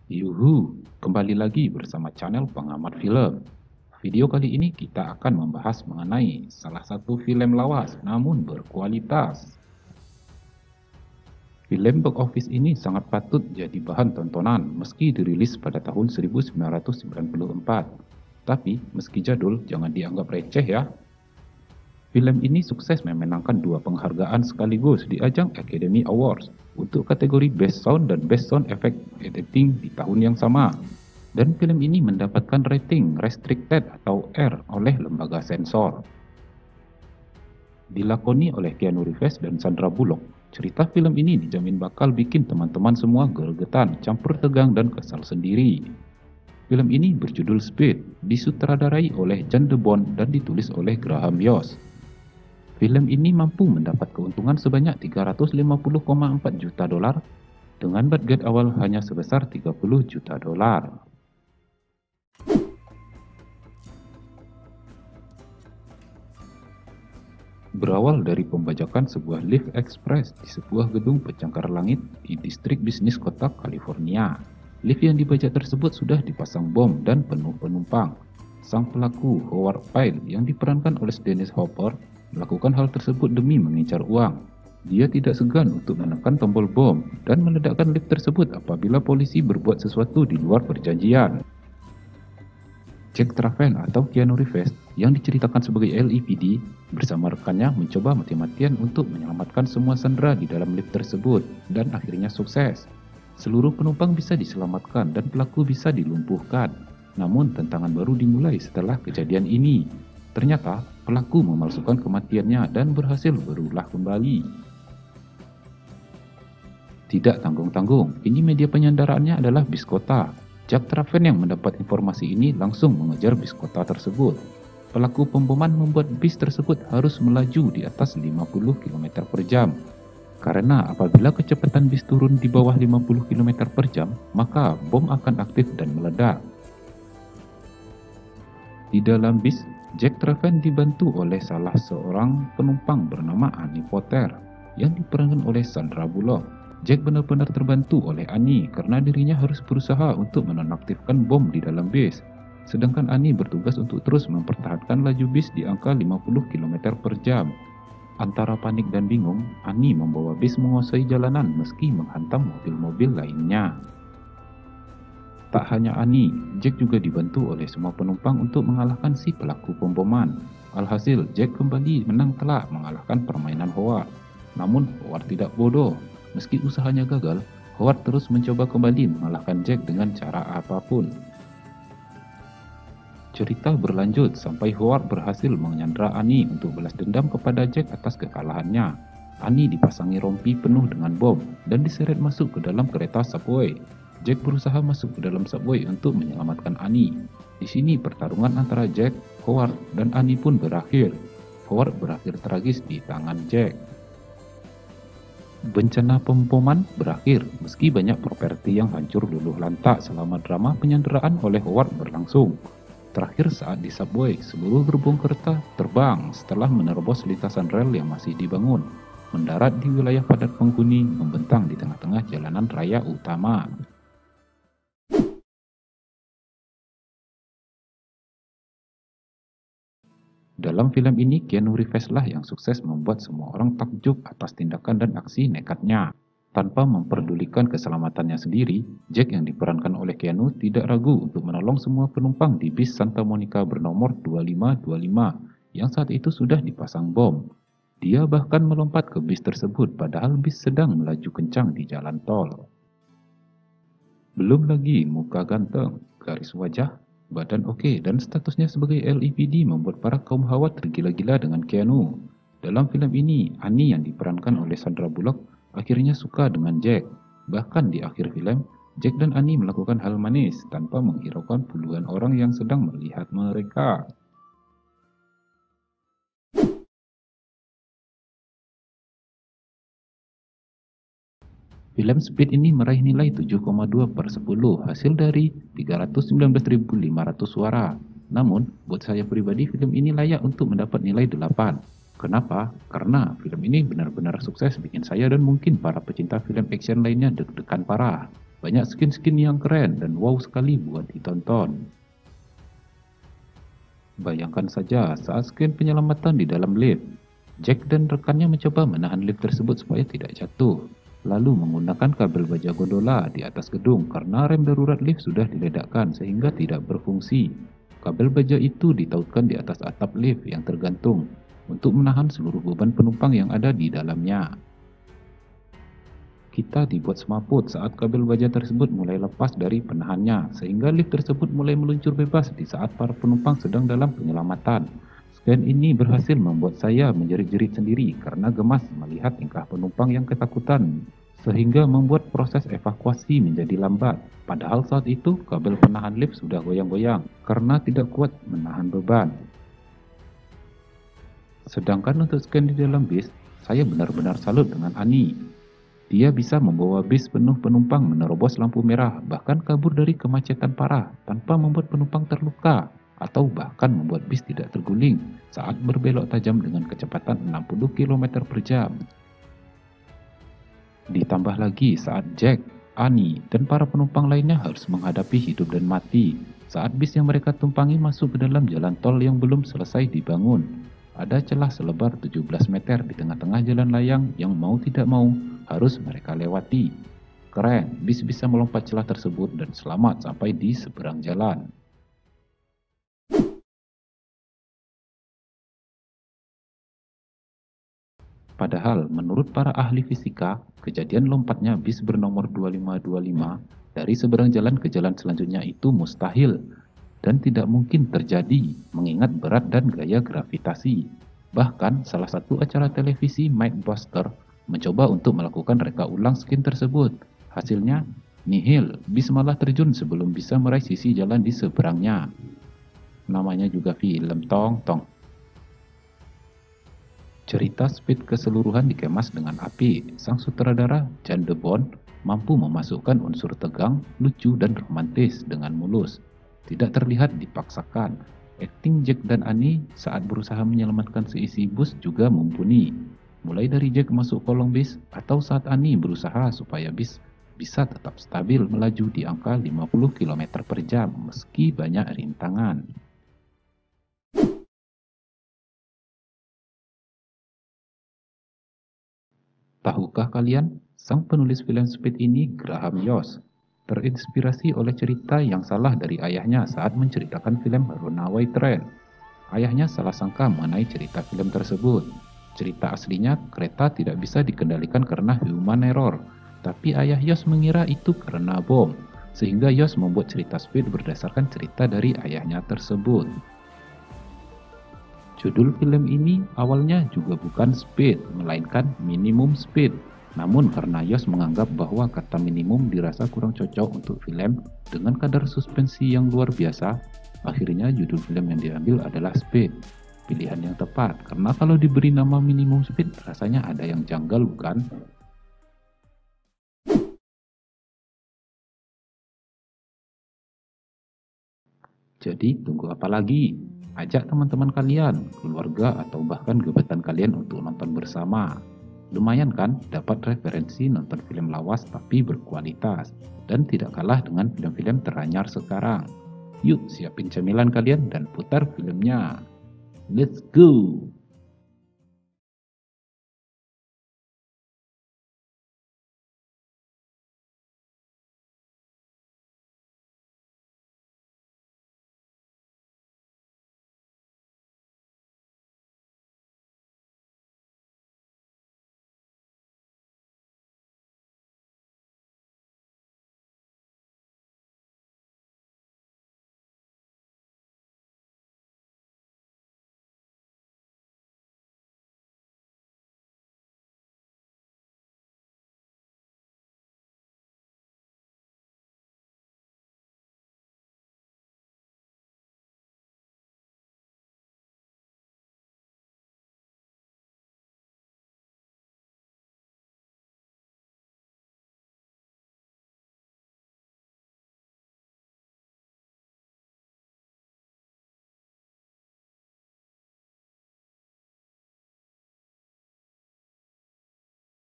Yuhu, kembali lagi bersama channel pengamat film. Video kali ini kita akan membahas mengenai salah satu film lawas namun berkualitas. Film box office ini sangat patut jadi bahan tontonan meski dirilis pada tahun 1994. Tapi meski jadul, jangan dianggap receh ya. Film ini sukses memenangkan dua penghargaan sekaligus di ajang Academy Awards untuk kategori Best Sound dan Best Sound Effect Editing di tahun yang sama. Dan film ini mendapatkan rating Restricted atau R oleh lembaga sensor. Dilakoni oleh Keanu Reeves dan Sandra Bullock, cerita film ini dijamin bakal bikin teman-teman semua gregetan, campur tegang dan kesal sendiri. Film ini berjudul Speed, disutradarai oleh Jan de Bont dan ditulis oleh Graham Yost. Film ini mampu mendapat keuntungan sebanyak 350,4 juta dolar dengan budget awal hanya sebesar 30 juta dolar. Berawal dari pembajakan sebuah lift ekspres di sebuah gedung pencakar langit di distrik bisnis kota California. Lift yang dibajak tersebut sudah dipasang bom dan penuh penumpang. Sang pelaku, Howard Pyle, yang diperankan oleh Dennis Hopper, melakukan hal tersebut demi mengincar uang. Dia tidak segan untuk menekan tombol bom dan meledakkan lift tersebut apabila polisi berbuat sesuatu di luar perjanjian. Jack Traven atau Keanu Reeves yang diceritakan sebagai LAPD bersama rekannya mencoba mati-matian untuk menyelamatkan semua sandera di dalam lift tersebut dan akhirnya sukses. Seluruh penumpang bisa diselamatkan dan pelaku bisa dilumpuhkan. Namun tantangan baru dimulai setelah kejadian ini. Ternyata pelaku memalsukan kematiannya dan berhasil berulah kembali. Tidak tanggung-tanggung, ini media penyandaraannya adalah bis kota. Jack Traven yang mendapat informasi ini langsung mengejar bis kota tersebut. Pelaku pemboman membuat bis tersebut harus melaju di atas 50 km per jam. Karena apabila kecepatan bis turun di bawah 50 km per jam, maka bom akan aktif dan meledak. Di dalam bis, Jack Traven dibantu oleh salah seorang penumpang bernama Annie Potter yang diperankan oleh Sandra Bullock. Jack benar-benar terbantu oleh Annie karena dirinya harus berusaha untuk menonaktifkan bom di dalam bis. Sedangkan Annie bertugas untuk terus mempertahankan laju bis di angka 50 km per jam. Antara panik dan bingung, Annie membawa bis menguasai jalanan meski menghantam mobil-mobil lainnya. Tak hanya Annie, Jack juga dibantu oleh semua penumpang untuk mengalahkan si pelaku pemboman. Alhasil, Jack kembali menang telak mengalahkan permainan Howard. Namun, Howard tidak bodoh. Meski usahanya gagal, Howard terus mencoba kembali mengalahkan Jack dengan cara apapun. Cerita berlanjut sampai Howard berhasil menyandra Annie untuk balas dendam kepada Jack atas kekalahannya. Annie dipasangi rompi penuh dengan bom dan diseret masuk ke dalam kereta subway. Jack berusaha masuk ke dalam subway untuk menyelamatkan Annie. Di sini pertarungan antara Jack, Howard, dan Annie pun berakhir. Howard berakhir tragis di tangan Jack. Bencana pemboman berakhir meski banyak properti yang hancur luluh lantak selama drama penyanderaan oleh Howard berlangsung. Terakhir saat di subway, seluruh gerbong kereta terbang setelah menerobos lintasan rel yang masih dibangun, mendarat di wilayah padat penghuni, membentang di tengah-tengah jalanan raya utama. Dalam film ini, Keanu Reeves lah yang sukses membuat semua orang takjub atas tindakan dan aksi nekatnya. Tanpa memperdulikan keselamatannya sendiri, Jack yang diperankan oleh Keanu tidak ragu untuk menolong semua penumpang di bis Santa Monica bernomor 2525 yang saat itu sudah dipasang bom. Dia bahkan melompat ke bis tersebut padahal bis sedang melaju kencang di jalan tol. Belum lagi muka ganteng, garis wajah, badan oke, dan statusnya sebagai LAPD membuat para kaum hawa tergila-gila dengan Keanu. Dalam film ini, Annie yang diperankan oleh Sandra Bullock akhirnya suka dengan Jack. Bahkan di akhir film, Jack dan Annie melakukan hal manis tanpa menghiraukan puluhan orang yang sedang melihat mereka. Film Speed ini meraih nilai 7,2/10 hasil dari 319.500 suara. Namun, buat saya pribadi film ini layak untuk mendapat nilai 8. Kenapa? Karena film ini benar-benar sukses bikin saya dan mungkin para pecinta film action lainnya deg-degan parah. Banyak skin-skin yang keren dan wow sekali buat ditonton. Bayangkan saja saat scan penyelamatan di dalam lift. Jack dan rekannya mencoba menahan lift tersebut supaya tidak jatuh, lalu menggunakan kabel baja gondola di atas gedung karena rem darurat lift sudah diledakkan sehingga tidak berfungsi. Kabel baja itu ditautkan di atas atap lift yang tergantung untuk menahan seluruh beban penumpang yang ada di dalamnya. Kita dibuat semaput saat kabel baja tersebut mulai lepas dari penahannya, sehingga lift tersebut mulai meluncur bebas di saat para penumpang sedang dalam penyelamatan. Scan ini berhasil membuat saya menjerit-jerit sendiri karena gemas melihat tingkah penumpang yang ketakutan, sehingga membuat proses evakuasi menjadi lambat. Padahal saat itu kabel penahan lift sudah goyang-goyang karena tidak kuat menahan beban. Sedangkan untuk scan di dalam bis, saya benar-benar salut dengan Ani. Dia bisa membawa bis penuh penumpang menerobos lampu merah, bahkan kabur dari kemacetan parah tanpa membuat penumpang terluka, atau bahkan membuat bis tidak terguling saat berbelok tajam dengan kecepatan 60 km per jam. Ditambah lagi saat Jack, Annie, dan para penumpang lainnya harus menghadapi hidup dan mati saat bis yang mereka tumpangi masuk ke dalam jalan tol yang belum selesai dibangun. Ada celah selebar 17 meter di tengah-tengah jalan layang yang mau tidak mau harus mereka lewati. Keren, bis bisa melompat celah tersebut dan selamat sampai di seberang jalan. Padahal menurut para ahli fisika, kejadian lompatnya bis bernomor 2525 dari seberang jalan ke jalan selanjutnya itu mustahil dan tidak mungkin terjadi mengingat berat dan gaya gravitasi. Bahkan salah satu acara televisi Mythbuster mencoba untuk melakukan reka ulang skin tersebut. Hasilnya nihil, bis malah terjun sebelum bisa meraih sisi jalan di seberangnya. Namanya juga film tong. Cerita Speed keseluruhan dikemas dengan api. Sang sutradara, Jan de Bont, mampu memasukkan unsur tegang, lucu, dan romantis dengan mulus. Tidak terlihat dipaksakan. Akting Jack dan Annie saat berusaha menyelamatkan seisi bus juga mumpuni. Mulai dari Jack masuk kolong bis atau saat Annie berusaha supaya bis bisa tetap stabil melaju di angka 50 km per jam meski banyak rintangan. Tahukah kalian, sang penulis film Speed ini Graham Yost, terinspirasi oleh cerita yang salah dari ayahnya saat menceritakan film Runaway Train. Ayahnya salah sangka mengenai cerita film tersebut. Cerita aslinya, kereta tidak bisa dikendalikan karena human error, tapi ayah Yost mengira itu karena bom, sehingga Yost membuat cerita Speed berdasarkan cerita dari ayahnya tersebut. Judul film ini awalnya juga bukan Speed, melainkan Minimum Speed. Namun karena Yost menganggap bahwa kata minimum dirasa kurang cocok untuk film dengan kadar suspensi yang luar biasa, akhirnya judul film yang diambil adalah Speed. Pilihan yang tepat, karena kalau diberi nama Minimum Speed rasanya ada yang janggal bukan? Jadi tunggu apa lagi? Ajak teman-teman kalian, keluarga, atau bahkan gebetan kalian untuk nonton bersama. Lumayan kan dapat referensi nonton film lawas tapi berkualitas dan tidak kalah dengan film-film teranyar sekarang. Yuk siapin cemilan kalian dan putar filmnya. Let's go!